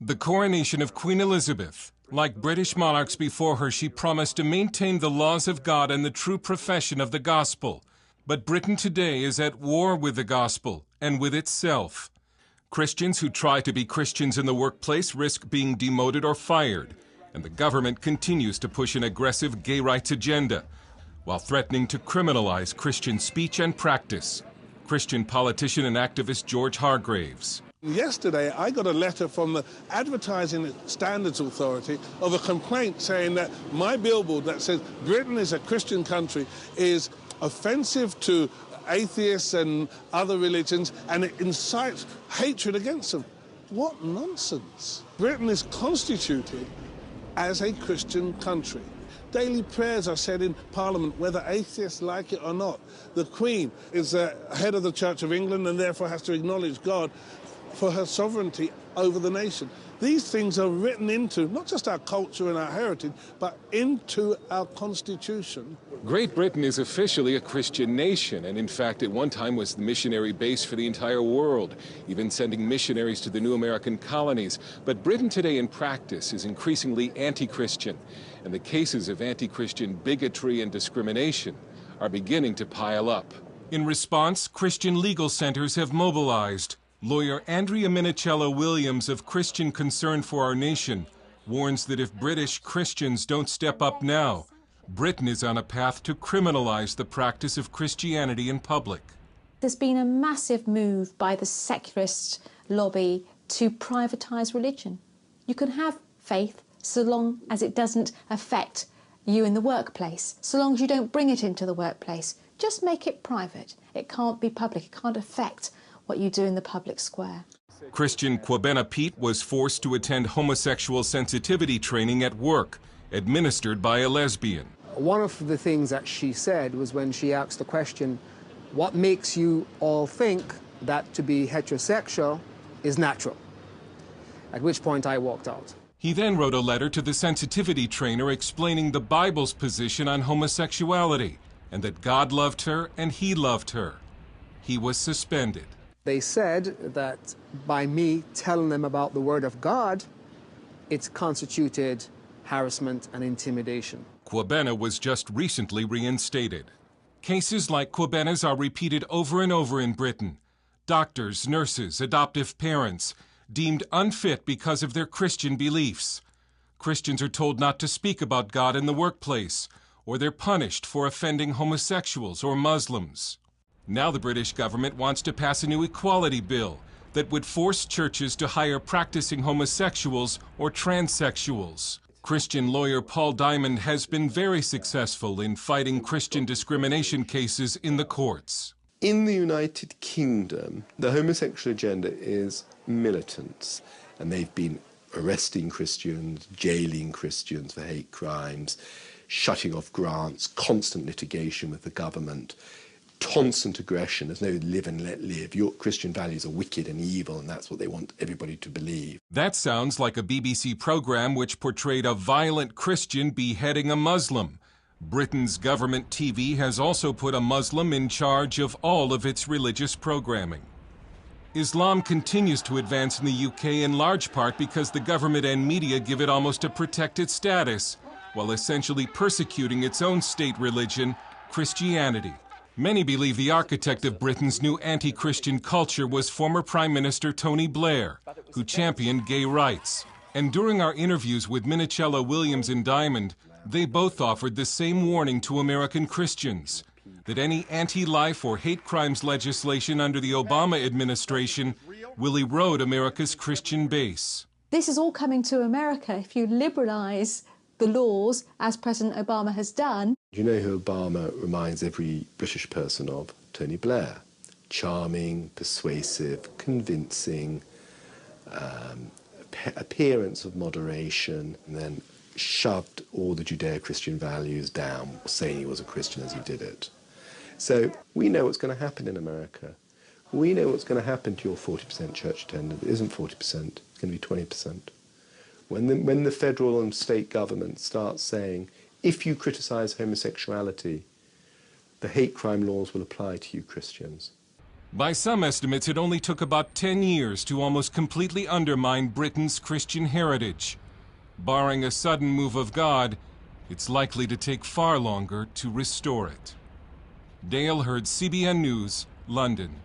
The coronation of Queen Elizabeth. Like British monarchs before her, she promised to maintain the laws of God and the true profession of the gospel. But Britain today is at war with the gospel and with itself. Christians who try to be Christians in the workplace risk being demoted or fired, and the government continues to push an aggressive gay rights agenda, while threatening to criminalize Christian speech and practice. Christian politician and activist George Hargraves. Yesterday, I got a letter from the Advertising Standards Authority of a complaint saying that my billboard that says Britain is a Christian country is offensive to atheists and other religions, and it incites hatred against them. What nonsense. Britain is constituted as a Christian country. Daily prayers are said in Parliament, whether atheists like it or not. The Queen is the head of the Church of England and therefore has to acknowledge God for her sovereignty over the nation. These things are written into not just our culture and our heritage, but into our Constitution. Great Britain is officially a Christian nation, and in fact at one time was the missionary base for the entire world, even sending missionaries to the new American colonies. But Britain today in practice is increasingly anti-Christian, and the cases of anti-Christian bigotry and discrimination are beginning to pile up. In response, Christian legal centers have mobilized. Lawyer Andrea Minichiello Williams of Christian Concern for Our Nation warns that if British Christians don't step up now, Britain is on a path to criminalize the practice of Christianity in public. There's been a massive move by the secularist lobby to privatise religion. You can have faith so long as it doesn't affect you in the workplace, so long as you don't bring it into the workplace. Just make it private. It can't be public. It can't affect what you do in the public square. Christian Kwabena Pete was forced to attend homosexual sensitivity training at work, administered by a lesbian. One of the things that she said was when she asked the question, what makes you all think that to be heterosexual is natural? At which point I walked out. He then wrote a letter to the sensitivity trainer explaining the Bible's position on homosexuality and that God loved her and he loved her. He was suspended. They said that by me telling them about the Word of God, it constituted harassment and intimidation. Kwabena was just recently reinstated. Cases like Kwabena's are repeated over and over in Britain. Doctors, nurses, adoptive parents, deemed unfit because of their Christian beliefs. Christians are told not to speak about God in the workplace, or they're punished for offending homosexuals or Muslims. Now the British government wants to pass a new equality bill that would force churches to hire practicing homosexuals or transsexuals. Christian lawyer Paul Diamond has been very successful in fighting Christian discrimination cases in the courts. In the United Kingdom, the homosexual agenda is militant, and they've been arresting Christians, jailing Christians for hate crimes, shutting off grants, constant litigation with the government, constant aggression. There's no live and let live. Your Christian values are wicked and evil, and that's what they want everybody to believe. That sounds like a BBC program which portrayed a violent Christian beheading a Muslim. Britain's government TV has also put a Muslim in charge of all of its religious programming. Islam continues to advance in the UK in large part because the government and media give it almost a protected status, while essentially persecuting its own state religion, Christianity. Many believe the architect of Britain's new anti-Christian culture was former Prime Minister Tony Blair, who championed gay rights. And during our interviews with Minichiello Williams and Diamond, they both offered the same warning to American Christians, that any anti-life or hate crimes legislation under the Obama administration will erode America's Christian base. This is all coming to America if you liberalise the laws, as President Obama has done. Do you know who Obama reminds every British person of? Tony Blair. Charming, persuasive, convincing, appearance of moderation, and then shoved all the Judeo-Christian values down, saying he was a Christian as he did it. So we know what's going to happen in America. We know what's going to happen to your 40% church attendance. It isn't 40%, it's going to be 20%. When the federal and state government starts saying, if you criticize homosexuality, the hate crime laws will apply to you Christians. By some estimates, it only took about 10 years to almost completely undermine Britain's Christian heritage. Barring a sudden move of God, it's likely to take far longer to restore it. Dale Hurd, CBN News, London.